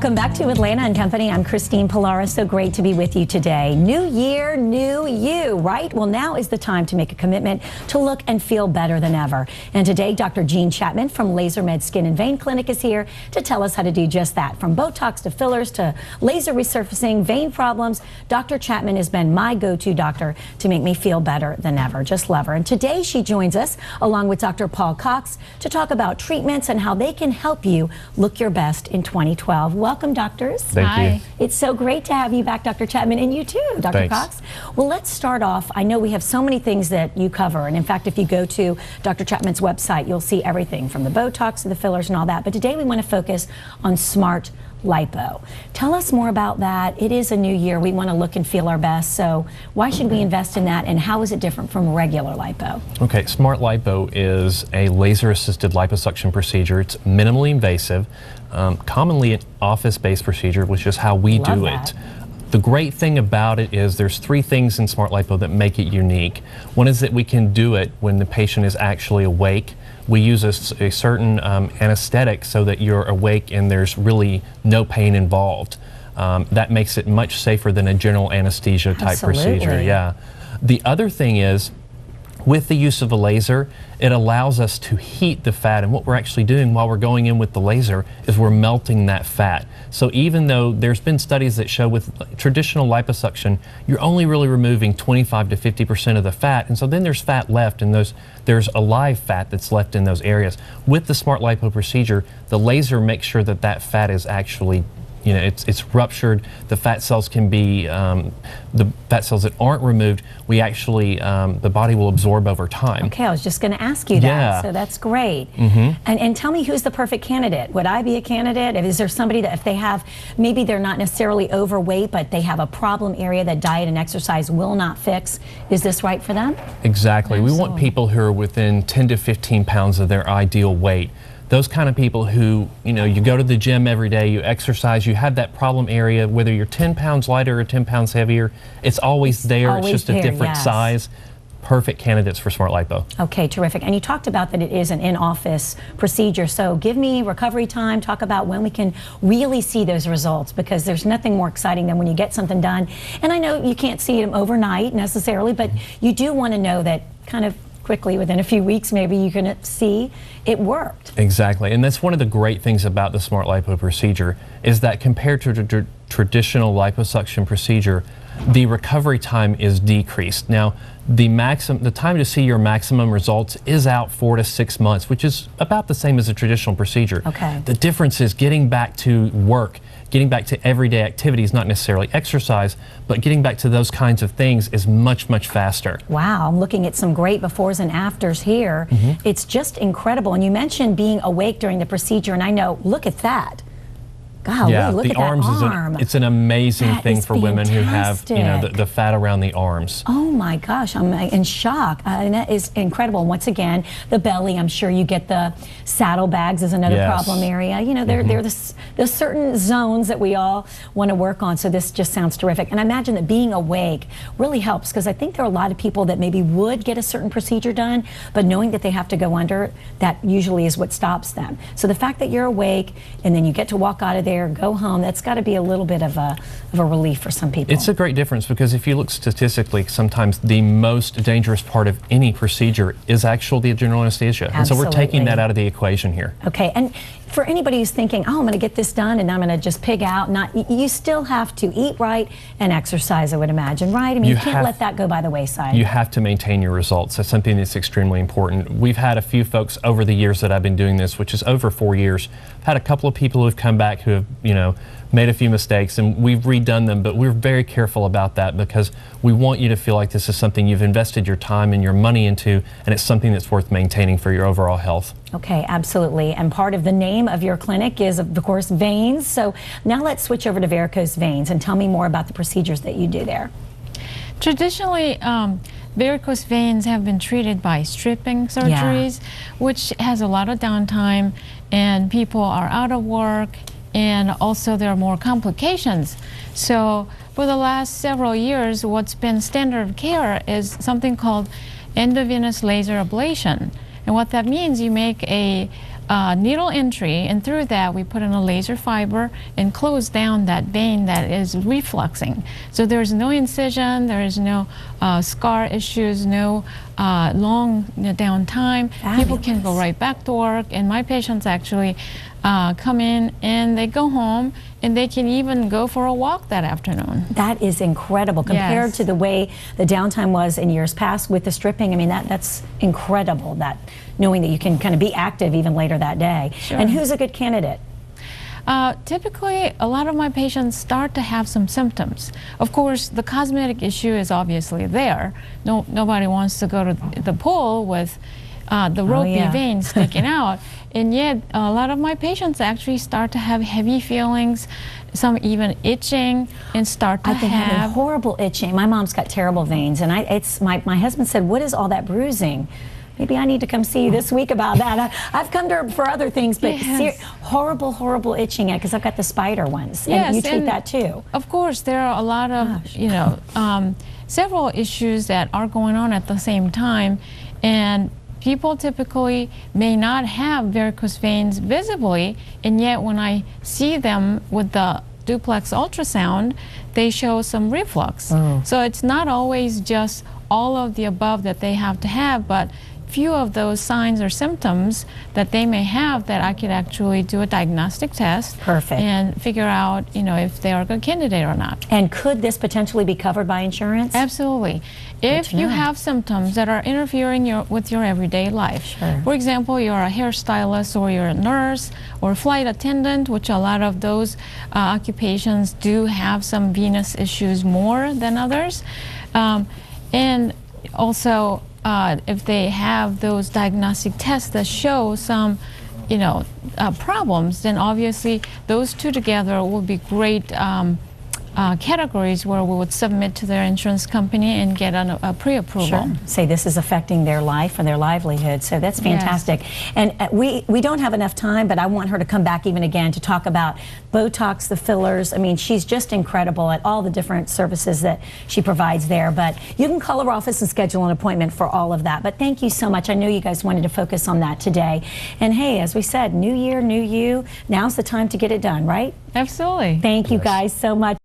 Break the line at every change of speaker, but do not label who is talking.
Welcome back to Atlanta and Company. I'm Christina Pullara. So great to be with you today. New year, new you, right? Well, now is the time to make a commitment to look and feel better than ever. And today, Dr. Jean Chapman from LaserMed Skin and Vein Clinic is here to tell us how to do just that. From Botox to fillers to laser resurfacing, vein problems, Dr. Chapman has been my go-to doctor to make me feel better than ever. Just love her. And today she joins us along with Dr. Paul Cox to talk about treatments and how they can help you look your best in 2012. Welcome, doctors.
Thank you.
It's so great to have you back, Dr. Chapman, and you too, Dr.
Thanks.
Cox. Well, let's start off. I know we have so many things that you cover, and in fact, if you go to Dr. Chapman's website, you'll see everything from the Botox to the fillers and all that. But today we want to focus on smart lipo. Tell us more about that. It is a new year. We want to look and feel our best. So why should we invest in that, and how is it different from regular lipo?
Okay, smart lipo is a laser-assisted liposuction procedure. It's minimally invasive, commonly an office-based procedure, which is how we do it. The great thing about it is there's three things in smart lipo that make it unique. One is that we can do it when the patient is actually awake. We use a certain anesthetic so that you're awake and there's really no pain involved. That makes it much safer than a general anesthesia type procedure. Yeah. The other thing is, with the use of a laser, it allows us to heat the fat, and what we're actually doing while we're going in with the laser is we're melting that fat. So even though there's been studies that show with traditional liposuction, you're only really removing 25 to 50% of the fat, and so then there's fat left, and there's a live fat that's left in those areas. With the smart lipo procedure, the laser makes sure that that fat is actually, you know, it's ruptured. The fat cells can be, the fat cells that aren't removed, we actually, the body will absorb over time.
Okay, I was just going to ask you that,
yeah.
So that's great. And tell me, who's the perfect candidate? Would I be a candidate? Is there somebody that if they have, maybe they're not necessarily overweight, but they have a problem area that diet and exercise will not fix, is this right for them?
Exactly.
Absolutely.
We want people who are within 10 to 15 pounds of their ideal weight. Those kind of people who, you know, you go to the gym every day, you exercise, you have that problem area, whether you're 10 pounds lighter or 10 pounds heavier, it's always there,
always
it's just
there,
a different
yes.
size. Perfect candidates for smart lipo.
Okay, terrific. And you talked about that it is an in-office procedure, so give me recovery time, talk about when we can really see those results, because there's nothing more exciting than when you get something done. And I know you can't see them overnight necessarily, but you do want to know that kind of quickly, within a few weeks, maybe you can see it worked.
Exactly, and that's one of the great things about the smart lipo procedure is that compared to the traditional liposuction procedure, the recovery time is decreased. Now, the time to see your maximum results is out 4 to 6 months, which is about the same as a traditional procedure.
Okay.
The difference is getting back to work, getting back to everyday activities, not necessarily exercise, but getting back to those kinds of things is much, much faster.
Wow, I'm looking at some great befores and afters here. It's just incredible. And you mentioned being awake during the procedure, and I know, look at that. Golly,
yeah,
look
the
at
arms
that arm.
it's an amazing
That
thing
is
for women who have, you know,
fantastic.
the fat around the arms.
Oh my gosh, I'm in shock. And that is incredible. Once again, the belly, I'm sure you get the saddlebags is another
Yes.
problem area. You know, there's certain zones that we all want to work on, so this just sounds terrific. And I imagine that being awake really helps, because I think there are a lot of people that maybe would get a certain procedure done, but knowing that they have to go under, that usually is what stops them. So the fact that you're awake and then you get to walk out of there, go home, that's got to be a little bit of a relief for some people.
It's a great difference, because if you look statistically, sometimes the most dangerous part of any procedure is actually the general anesthesia.
Absolutely.
And so we're taking that out of the equation here.
Okay, and for anybody who's thinking, oh, I'm going to get this done and I'm going to just pig out, you still have to eat right and exercise, I would imagine, right? I mean, you can't let that go by the wayside.
You have to maintain your results. That's something that's extremely important. We've had a few folks over the years that I've been doing this, which is over 4 years. I've had a couple of people who have come back who have, you know, made a few mistakes, and we've redone them, but we're very careful about that because we want you to feel like this is something you've invested your time and your money into, and it's something that's worth maintaining for your overall health.
Okay, absolutely. And part of the name of your clinic is, of course, veins. So now let's switch over to varicose veins and tell me more about the procedures that you do there.
Traditionally, varicose veins have been treated by stripping surgeries, which has a lot of downtime, and people are out of work, and also there are more complications. So for the last several years, what's been standard of care is something called endovenous laser ablation. And what that means, you make a needle entry, and through that we put in a laser fiber and close down that vein that is refluxing. So there's no incision, there is no scar issues, no long downtime. People can go right back to work, and my patients actually come in and they go home and they can even go for a walk that afternoon.
That is incredible compared to the way the downtime was in years past with the stripping. I mean, that's incredible, that knowing that you can kind of be active even later that day.
Sure.
And who's a good candidate?
Typically, a lot of my patients start to have some symptoms. Of course, the cosmetic issue is obviously there. Nobody wants to go to the pool with the ropey veins sticking out. And yet, a lot of my patients actually start to have heavy feelings, some even itching, and start to
I've been having horrible itching. My mom's got terrible veins, and my husband said, "What is all that bruising?" Maybe I need to come see you this week about that. I've come to her for other things, but horrible, horrible itching because I've got the spider ones. And you treat that too.
Of course, there are a lot of, several issues that are going on at the same time. And people typically may not have varicose veins visibly, and yet when I see them with the duplex ultrasound, they show some reflux. So it's not always just all of the above that they have to have, but few of those signs or symptoms that they may have that I could actually do a diagnostic test.
Perfect.
And figure out, if they are a good candidate or not.
And could this potentially be covered by insurance?
Absolutely. If you have symptoms that are interfering with your everyday life, for example, you're a hairstylist or you're a nurse or a flight attendant, which a lot of those occupations do have some venous issues more than others, and also if they have those diagnostic tests that show some problems, then obviously those two together would be great categories where we would submit to their insurance company and get a pre-approval.
Sure. Say this is affecting their life and their livelihood, so that's fantastic. And we don't have enough time, but I want her to come back even again to talk about Botox, the fillers. I mean, she's just incredible at all the different services that she provides there, but you can call her office and schedule an appointment for all of that. But thank you so much. I know you guys wanted to focus on that today. And hey, as we said, new year, new you. Now's the time to get it done, right?
Absolutely.
Thank you guys so much.